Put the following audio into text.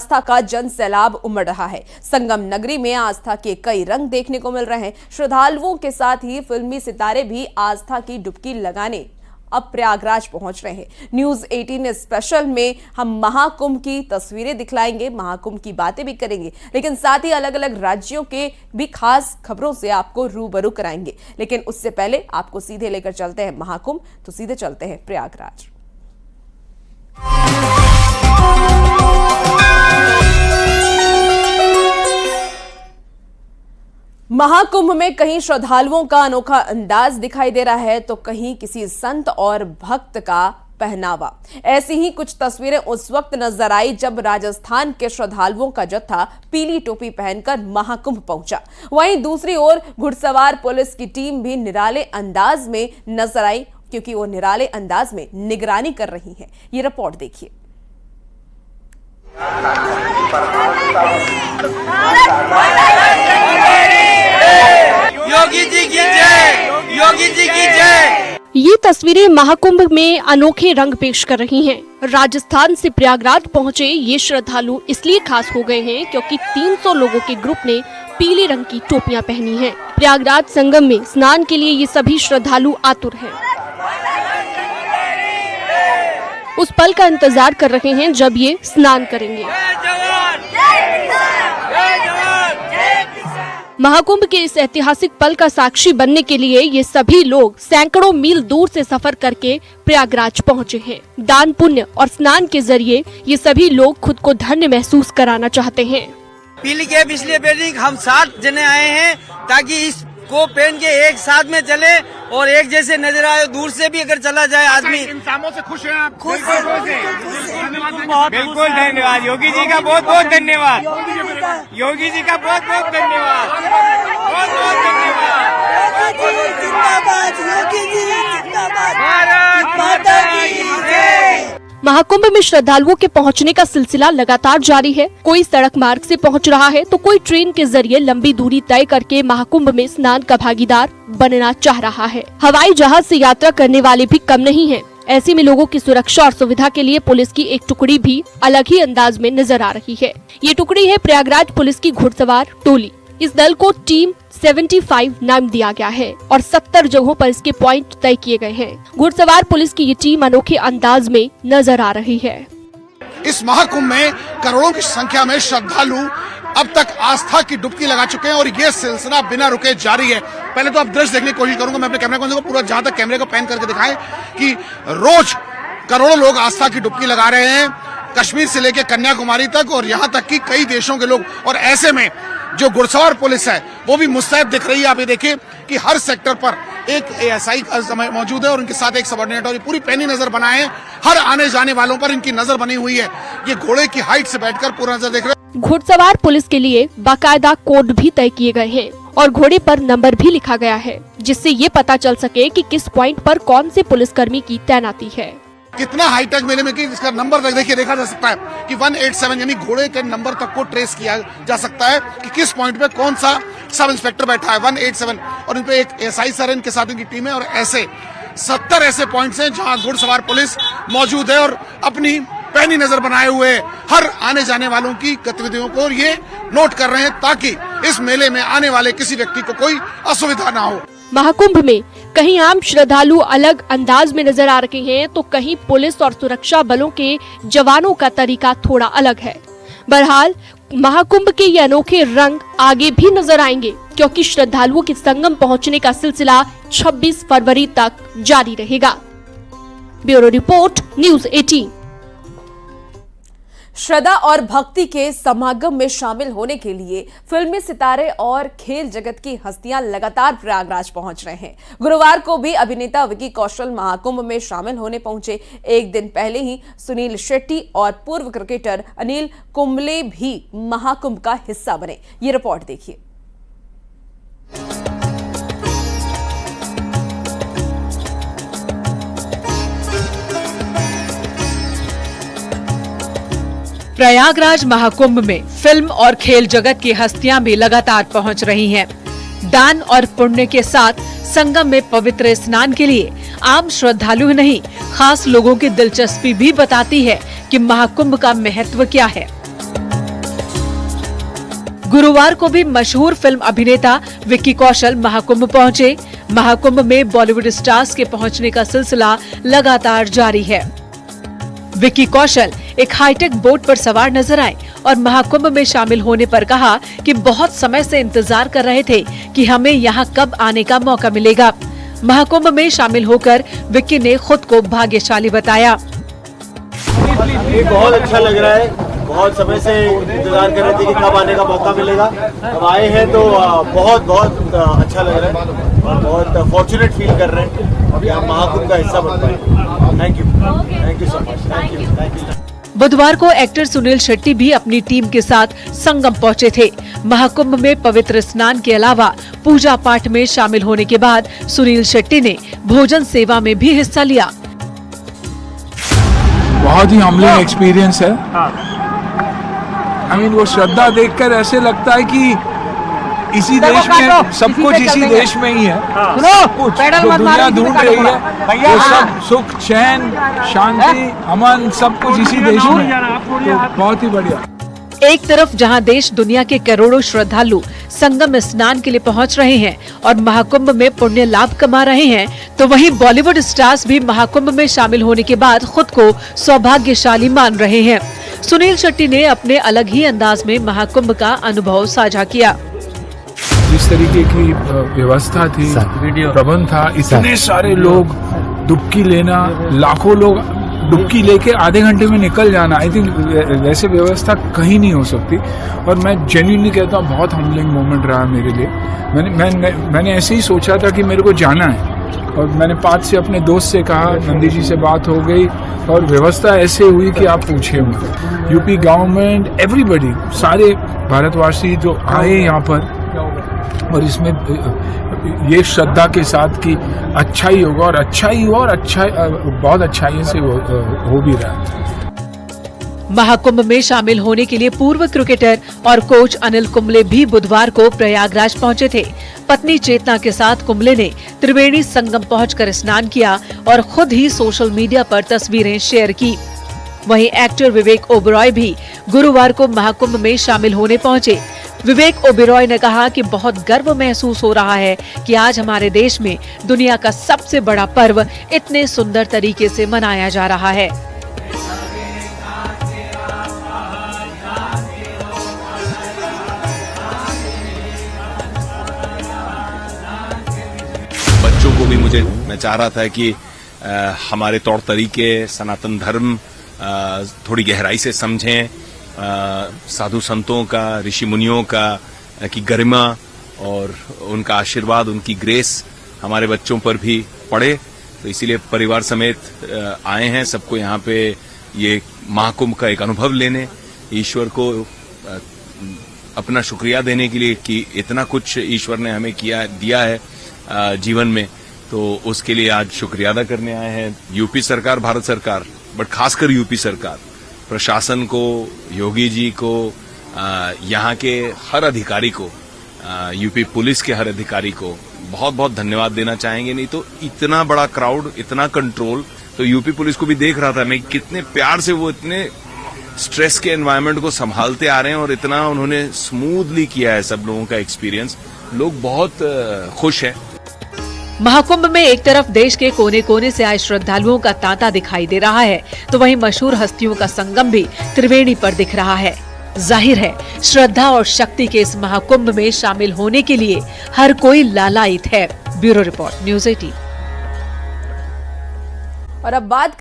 आस्था का जन सैलाब उमड़ रहा है। संगम नगरी में आस्था के कई रंग देखने को मिल रहे हैं। श्रद्धालुओं के साथ ही फिल्मी सितारे भी आस्था की डुबकी लगाने अब प्रयागराज पहुंच रहे हैं। न्यूज 18 स्पेशल में हम महाकुंभ की तस्वीरें दिखलाएंगे, महाकुंभ की बातें भी करेंगे, लेकिन साथ ही अलग अलग राज्यों के भी खास खबरों से आपको रूबरू कराएंगे। लेकिन उससे पहले आपको सीधे लेकर चलते हैं महाकुंभ, तो सीधे चलते हैं प्रयागराज। महाकुंभ में कहीं श्रद्धालुओं का अनोखा अंदाज दिखाई दे रहा है, तो कहीं किसी संत और भक्त का पहनावा। ऐसी ही कुछ तस्वीरें उस वक्त नजर आई जब राजस्थान के श्रद्धालुओं का जत्था पीली टोपी पहनकर महाकुंभ पहुंचा। वहीं दूसरी ओर घुड़सवार पुलिस की टीम भी निराले अंदाज में नजर आई, क्योंकि वो निराले अंदाज में निगरानी कर रही है। ये रिपोर्ट देखिए। योगी जी की जय, योगी जी की जय। ये तस्वीरें महाकुंभ में अनोखे रंग पेश कर रही हैं। राजस्थान से प्रयागराज पहुंचे ये श्रद्धालु इसलिए खास हो गए हैं क्योंकि 300 लोगों के ग्रुप ने पीले रंग की टोपियां पहनी हैं। प्रयागराज संगम में स्नान के लिए ये सभी श्रद्धालु आतुर हैं। उस पल का इंतजार कर रहे हैं जब ये स्नान करेंगे। महाकुंभ के इस ऐतिहासिक पल का साक्षी बनने के लिए ये सभी लोग सैकड़ों मील दूर से सफर करके प्रयागराज पहुंचे हैं। दान पुण्य और स्नान के जरिए ये सभी लोग खुद को धन्य महसूस कराना चाहते हैं। पीली कैप इसलिए पहनी, हम 7 जने आए हैं ताकि इसको पहन के एक साथ में चले और एक जैसे नजर आए। दूर से भी अगर चला जाए आदमी। इंसानों से खुश हैं आप? खुश बिल्कुल धन्यवाद योगी जी का, बहुत बहुत धन्यवाद योगी जी का, बहुत बहुत धन्यवाद, बहुत बहुत धन्यवाद। योगी जी जिंदाबाद, भारत माता की जय। महाकुंभ में श्रद्धालुओं के पहुंचने का सिलसिला लगातार जारी है। कोई सड़क मार्ग से पहुंच रहा है तो कोई ट्रेन के जरिए लंबी दूरी तय करके महाकुंभ में स्नान का भागीदार बनना चाह रहा है। हवाई जहाज से यात्रा करने वाले भी कम नहीं हैं। ऐसे में लोगों की सुरक्षा और सुविधा के लिए पुलिस की एक टुकड़ी भी अलग ही अंदाज में नजर आ रही है। ये टुकड़ी है प्रयागराज पुलिस की घुड़सवार टोली। इस दल को टीम 75 नाम दिया गया है और 70 जगहों पर इसके पॉइंट तय किए गए हैं। घुड़सवार पुलिस की ये टीम अनोखे अंदाज में नजर आ रही है। इस महाकुंभ में करोड़ों की संख्या में श्रद्धालु अब तक आस्था की डुबकी लगा चुके हैं और ये सिलसिला बिना रुके जारी है। पहले तो आप दृश्य देखने की कोशिश करूंगा, मैं अपने कैमरे को पूरा जहां तक कैमरे को पैन करके दिखाएं कि रोज करोड़ों लोग आस्था की डुबकी लगा रहे हैं, कश्मीर से लेकर कन्याकुमारी तक और यहाँ तक कि कई देशों के लोग। और ऐसे में जो घुड़सवार पुलिस है वो भी मुस्तैद दिख रही है। आप ये देखिए कि हर सेक्टर पर एक एएसआई मौजूद है और उनके साथ एक सबऑर्डिनेट, और ये पूरी पैनी नजर बनाए हैं। हर आने जाने वालों पर इनकी नजर बनी हुई है। ये घोड़े की हाइट से बैठकर पूरा नजर देख रहे हैं। घुड़सवार पुलिस के लिए बाकायदा कोड भी तय किए गए हैं और घोड़े पर नंबर भी लिखा गया है, जिससे ये पता चल सके कि किस पॉइंट पर कौन से पुलिसकर्मी की तैनाती है। कितना हाईटेक मेले में कि इसका नंबर देखिए देखा जा सकता है कि 187 यानी घोड़े के नंबर तक को ट्रेस किया जा सकता है कि किस पॉइंट पे कौन सा सब इंस्पेक्टर बैठा है। 187 और इन पे एक एसआई सर, इनके साथ इनकी टीम है और ऐसे 70 ऐसे पॉइंट्स हैं जहां घुड़सवार पुलिस मौजूद है और अपनी पैनी नजर बनाए हुए हर आने जाने वालों की गतिविधियों को ये नोट कर रहे हैं ताकि इस मेले में आने वाले किसी व्यक्ति को कोई असुविधा ना हो। महाकुंभ में कहीं आम श्रद्धालु अलग अंदाज में नजर आ रहे हैं तो कहीं पुलिस और सुरक्षा बलों के जवानों का तरीका थोड़ा अलग है। बहरहाल महाकुंभ के ये अनोखे रंग आगे भी नजर आएंगे क्योंकि श्रद्धालुओं के संगम पहुंचने का सिलसिला 26 फरवरी तक जारी रहेगा। Bureau report, news 18। श्रद्धा और भक्ति के समागम में शामिल होने के लिए फिल्मी सितारे और खेल जगत की हस्तियां लगातार प्रयागराज पहुंच रहे हैं। गुरुवार को भी अभिनेता विकी कौशल महाकुंभ में शामिल होने पहुंचे। एक दिन पहले ही सुनील शेट्टी और पूर्व क्रिकेटर अनिल कुंबले भी महाकुंभ का हिस्सा बने। ये रिपोर्ट देखिए। प्रयागराज महाकुंभ में फिल्म और खेल जगत की हस्तियां भी लगातार पहुंच रही हैं। दान और पुण्य के साथ संगम में पवित्र स्नान के लिए आम श्रद्धालु नहीं, खास लोगों की दिलचस्पी भी बताती है कि महाकुंभ का महत्व क्या है। गुरुवार को भी मशहूर फिल्म अभिनेता विक्की कौशल महाकुंभ पहुंचे। महाकुंभ में बॉलीवुड स्टार्स के पहुंचने का सिलसिला लगातार जारी है। विक्की कौशल एक हाईटेक बोट पर सवार नजर आए और महाकुंभ में शामिल होने पर कहा कि बहुत समय से इंतजार कर रहे थे कि हमें यहाँ कब आने का मौका मिलेगा। महाकुंभ में शामिल होकर विक्की ने खुद को भाग्यशाली बताया। ये बहुत अच्छा लग रहा है, बहुत समय से इंतजार कर रहे थे कि कब आने का मौका मिलेगा। अब आए हैं तो बहुत बहुत अच्छा लग रहा है और बहुत फॉर्चुनेट फील कर रहे हैं कि हम महाकुंभ का हिस्सा बन पाए। Thank you so much, thank you. बुधवार को एक्टर सुनील शेट्टी भी अपनी टीम के साथ संगम पहुंचे थे। महाकुंभ में पवित्र स्नान के अलावा पूजा पाठ में शामिल होने के बाद सुनील शेट्टी ने भोजन सेवा में भी हिस्सा लिया। बहुत ही हम्बलिंग एक्सपीरियंस है। वो श्रद्धा देखकर ऐसे लगता है कि इसी देश में सब कुछ इसी देश में ही है। सब कुछ जो दुनिया ढूंढ रही है वो सब सुख, चैन, शांति, अमन सब कुछ इसी देश में है। तो बहुत ही बढ़िया। एक तरफ जहां देश दुनिया के करोड़ों श्रद्धालु संगम स्नान के लिए पहुंच रहे हैं और महाकुंभ में पुण्य लाभ कमा रहे हैं, तो वहीं बॉलीवुड स्टार्स भी महाकुंभ में शामिल होने के बाद खुद को सौभाग्यशाली मान रहे हैं। सुनील शेट्टी ने अपने अलग ही अंदाज में महाकुंभ का अनुभव साझा किया। जिस तरीके की व्यवस्था थी, प्रबंध था, इतने सारे लोग डुबकी लेना, लाखों लोग डुबकी लेके आधे घंटे में निकल जाना, आई थिंक वैसे व्यवस्था कहीं नहीं हो सकती। और मैं जेन्युइनली कहता हूँ बहुत हम्बलिंग मोमेंट रहा मेरे लिए। मैंने ऐसे ही सोचा था कि मेरे को जाना है और मैंने पाँच से अपने दोस्त से कहा, नंदी जी से बात हो गई और व्यवस्था ऐसे हुई कि आप पूछिए मत। यूपी गवर्नमेंट, एवरीबडी, सारे भारतवासी जो आए यहाँ पर, और इसमें ये श्रद्धा के साथ कि अच्छा ही होगा और अच्छा ही हुआ और अच्छा बहुत अच्छाई से हो भी रहा है। महाकुंभ में शामिल होने के लिए पूर्व क्रिकेटर और कोच अनिल कुंबले भी बुधवार को प्रयागराज पहुंचे थे। पत्नी चेतना के साथ कुंबले ने त्रिवेणी संगम पहुंचकर स्नान किया और खुद ही सोशल मीडिया पर तस्वीरें शेयर की। वहीं एक्टर विवेक ओबेरॉय भी गुरुवार को महाकुंभ में शामिल होने पहुंचे। विवेक ओबेरॉय ने कहा कि बहुत गर्व महसूस हो रहा है कि आज हमारे देश में दुनिया का सबसे बड़ा पर्व इतने सुंदर तरीके से मनाया जा रहा है। बच्चों को भी मैं चाह रहा था कि हमारे तौर तरीके, सनातन धर्म थोड़ी गहराई से समझें, साधु संतों का, ऋषि मुनियों का की गरिमा और उनका आशीर्वाद, उनकी ग्रेस हमारे बच्चों पर भी पड़े। तो इसीलिए परिवार समेत आए हैं सबको यहाँ पे ये महाकुंभ का एक अनुभव लेने, ईश्वर को अपना शुक्रिया देने के लिए कि इतना कुछ ईश्वर ने हमें दिया है जीवन में, तो उसके लिए आज शुक्रिया अदा करने आए हैं। यूपी सरकार, भारत सरकार, बट खासकर यूपी सरकार, प्रशासन को, योगी जी को, यहाँ के हर अधिकारी को, यूपी पुलिस के हर अधिकारी को बहुत बहुत धन्यवाद देना चाहेंगे। नहीं तो इतना बड़ा क्राउड, इतना कंट्रोल, तो यूपी पुलिस को भी देख रहा था मैं कितने प्यार से वो इतने स्ट्रेस के एनवायरनमेंट को संभालते आ रहे हैं और इतना उन्होंने स्मूथली किया है सब लोगों का एक्सपीरियंस। लोग बहुत खुश हैं। महाकुंभ में एक तरफ देश के कोने कोने से आए श्रद्धालुओं का तांता दिखाई दे रहा है, तो वहीं मशहूर हस्तियों का संगम भी त्रिवेणी पर दिख रहा है। जाहिर है श्रद्धा और शक्ति के इस महाकुंभ में शामिल होने के लिए हर कोई लालायित है। Bureau report, news 18। और अब बात